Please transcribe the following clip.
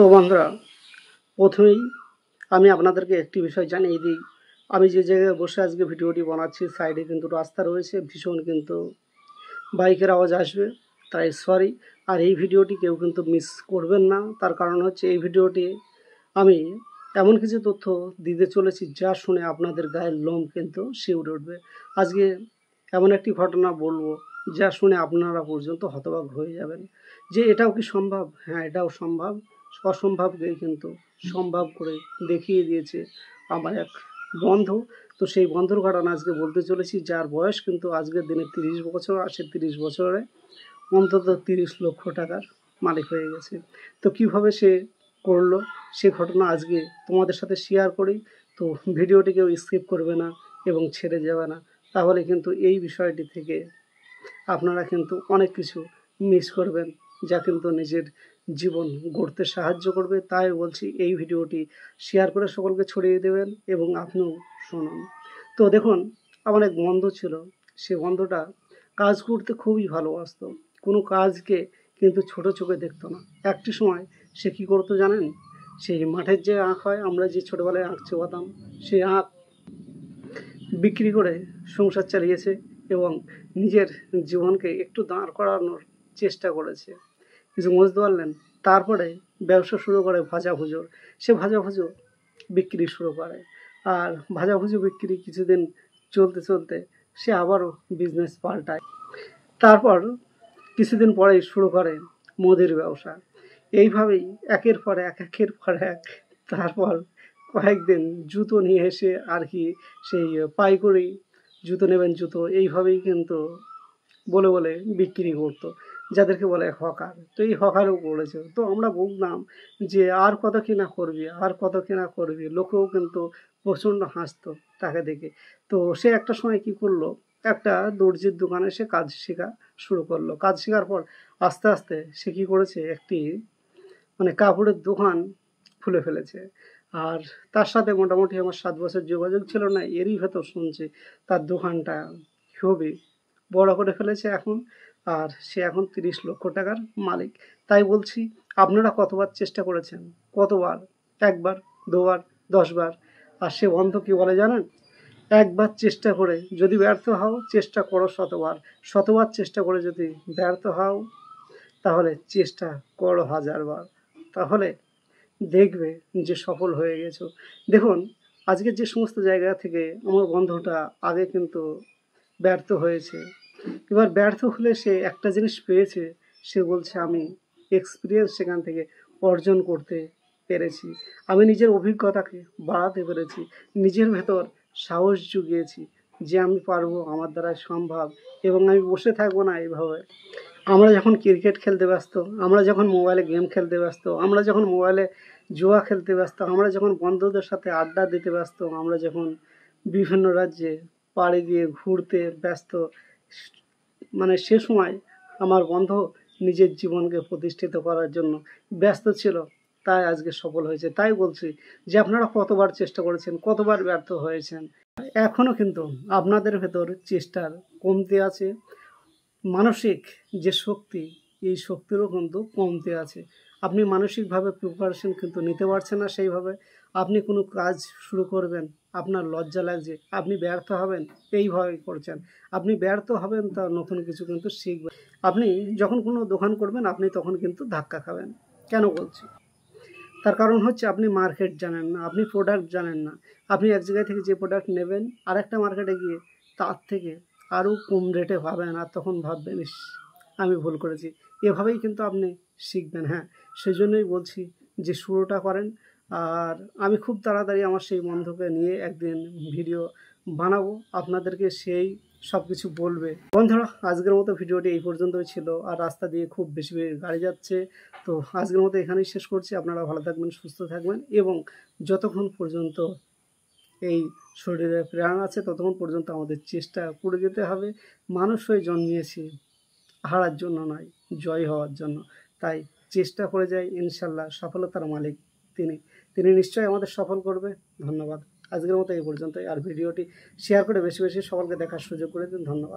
তো বন্ধুরা, প্রথমেই আমি আপনাদেরকে একটি বিষয় জানিয়ে দিই। আমি যে জায়গায় বসে আজকে ভিডিওটি বানাচ্ছি, সাইডে কিন্তু রাস্তা রয়েছে, ভীষণ কিন্তু বাইকের আওয়াজ আসবে, তাই সরি। আর এই ভিডিওটি কেউ কিন্তু মিস করবেন না। তার কারণ হচ্ছে এই ভিডিওটি আমি এমন কিছু তথ্য দিতে চলেছি যা শুনে আপনাদের গায়ের লোম কিন্তু শিউরে উঠবে। আজকে এমন একটি ঘটনা বলবো যা শুনে আপনারা পর্যন্ত হতবাক হয়ে যাবেন যে এটাও কি সম্ভব। হ্যাঁ, এটাও সম্ভব। অসম্ভবকেই কিন্তু সম্ভব করে দেখিয়ে দিয়েছে আমার এক বন্ধু। তো সেই বন্ধুর ঘটনা আজকে বলতে চলেছি, যার বয়স কিন্তু আজকের দিনে 30 বছর। আর সে 30 বছরে অন্তত 30 লক্ষ টাকার মালিক হয়ে গেছে। তো কিভাবে সে করলো সে ঘটনা আজকে তোমাদের সাথে শেয়ার করি। তো ভিডিওটি কেউ স্কিপ করবে না এবং ছেড়ে যাবে না, তাহলে কিন্তু এই বিষয়টি থেকে আপনারা কিন্তু অনেক কিছু মিস করবেন, যা কিন্তু নিজের জীবন গড়তে সাহায্য করবে। তাই বলছি, এই ভিডিওটি শেয়ার করে সকলকে ছড়িয়ে দেবেন এবং আপনিও শুনুন। তো দেখুন, আমার এক বন্ধু ছিল। সে বন্ধুটা কাজ করতে খুবই ভালোবাসতো, কোনো কাজকে কিন্তু ছোট চোখে দেখতো না। একটি সময় সে কী করতো জানেন? সেই মাঠের যে আখ হয়, আমরা যে ছোটোবেলায় আখ চোবাতাম, সেই আখ বিক্রি করে সংসার চালিয়েছে এবং নিজের জীবনকে একটু দাঁড় করানোর চেষ্টা করেছে। কিছু বুঝতে পারলেন? তারপরে ব্যবসা শুরু করে ভাজাভুজোর। সে ভাজাভুজো বিক্রি শুরু করে, আর ভাজাভুজো বিক্রি কিছুদিন চলতে চলতে সে আবারও বিজনেস পাল্টায়। তারপর কিছুদিন পরেই শুরু করে মুদির ব্যবসা। এইভাবেই একের পর এক একের পর এক। তারপর কয়েকদিন জুতো নিয়ে এসে আর কি সেই পাইকারি জুতো নেবেন জুতো, এইভাবেই কিন্তু বলে বলে বিক্রি করতো, যাদেরকে বলে হকার। তো এই হকারও করেছে। তো আমরা বললাম যে আর কত কিনা করবি, আর কত কিনা করবি। লোকেও কিন্তু প্রচণ্ড হাসতো তাকে দেখে। তো সে একটা সময় কি করলো, একটা দর্জির দোকানে সে কাজ শেখা শুরু করলো। কাজ শেখার পর আস্তে আস্তে সে কী করেছে, একটি কাপড়ের দোকান খুলে ফেলেছে। আর তার সাথে মোটামুটি আমার 7 বছর যোগাযোগ ছিল না, এরই ভেতর শুনছি তার দোকানটা খুবই বড় করে ফেলেছে এখন। আর সে এখন 30 লক্ষ টাকার মালিক। তাই বলছি, আপনারা কতবার চেষ্টা করেছেন? কতবার? একবার, দুবার, 10 বার? আর সে বন্ধু কি বলে জানেন? একবার চেষ্টা করে যদি ব্যর্থ হও, চেষ্টা করো শতবার। শতবার চেষ্টা করে যদি ব্যর্থ হও, তাহলে চেষ্টা করো 1000 বার। তাহলে দেখবে যে সফল হয়ে গেছো। দেখুন, আজকে যে সমস্ত জায়গা থেকে আমার বন্ধুটা আগে কিন্তু ব্যর্থ হয়েছে, এবার ব্যর্থ হলে সে একটা জিনিস পেয়েছে। সে বলছে, আমি এক্সপিরিয়েন্স সেখান থেকে অর্জন করতে পেরেছি, আমি নিজের অভিজ্ঞতাকে বাড়াতে পেরেছি, নিজের ভেতর সাহস জুগিয়েছি যে আমি পারবো, আমার দ্বারা সম্ভব, এবং আমি বসে থাকবো না এইভাবে। আমরা যখন ক্রিকেট খেলতে ব্যস্ত, আমরা যখন মোবাইলে গেম খেলতে ব্যস্ত, আমরা যখন মোবাইলে জুয়া খেলতে ব্যস্ত, আমরা যখন বন্ধুদের সাথে আড্ডা দিতে ব্যস্ত, আমরা যখন বিভিন্ন রাজ্যে পাড়ি দিয়ে ঘুরতে ব্যস্ত, সে সময় আমার বন্ধু নিজের জীবনকে প্রতিষ্ঠিত করার জন্য ব্যস্ত ছিল। তাই আজকে সফল হয়েছে। তাই বলছি যে আপনারা কতবার চেষ্টা করেছেন, কতবার ব্যর্থ হয়েছেন। এখনও কিন্তু আপনাদের ভেতর চেষ্টার কমতি আছে। মানসিক যে শক্তি, এই শক্তিরও কিন্তু কমতি আছে। আপনি মানসিকভাবে প্রিপারেশন কিন্তু নিতে পারছেন না সেইভাবে। আপনি কোনো কাজ শুরু করবেন, আপনার লজ্জা লাগছে, আপনি ব্যর্থ হবেন, এইভাবে করছেন। আপনি ব্যর্থ হবেন, তা নতুন কিছু কিন্তু শিখবেন। আপনি যখন কোনো দোকান করবেন, আপনি তখন কিন্তু ধাক্কা খাবেন। কেন বলছি? তার কারণ হচ্ছে আপনি মার্কেট জানেন না, আপনি প্রোডাক্ট জানেন না। আপনি এক জায়গায় থেকে যে প্রোডাক্ট নেবেন, আরেকটা মার্কেটে গিয়ে তার থেকে আরও কম রেটে পাবেন, আর তখন ভাববেন, ইস, আমি ভুল করেছি। এভাবেই কিন্তু আপনি শিখবেন। হ্যাঁ, সেই জন্যই বলছি যে শুরুটা করেন। আর আমি খুব তাড়াতাড়ি আমার সেই বন্ধুকে নিয়ে একদিন ভিডিও বানাবো, আপনাদেরকে সেই সব কিছু বলবে। বন্ধুরা, আজকের মতো ভিডিওটি এই পর্যন্তই ছিল। আর রাস্তা দিয়ে খুব বেশি গাড়ি যাচ্ছে। তো আজকের মতো এখানেই শেষ করছি। আপনারা ভালো থাকবেন, সুস্থ থাকবেন, এবং যতক্ষণ পর্যন্ত এই শরীরে প্রাণ আছে ততক্ষণ পর্যন্ত আমাদের চেষ্টা করে যেতে হবে। মানুষ হয়ে জন্মিয়েছি হারার জন্য নয়, জয় হওয়ার জন্য। তাই চেষ্টা করে যাই, ইনশাল্লাহ সফলতার মালিক তিনি নিশ্চয়ই আমাদের সফল করবে। ধন্যবাদ। আজকের মতো এই পর্যন্তই। আর ভিডিওটি শেয়ার করে বেশি বেশি সকলকে দেখার সুযোগ করে দিন। ধন্যবাদ।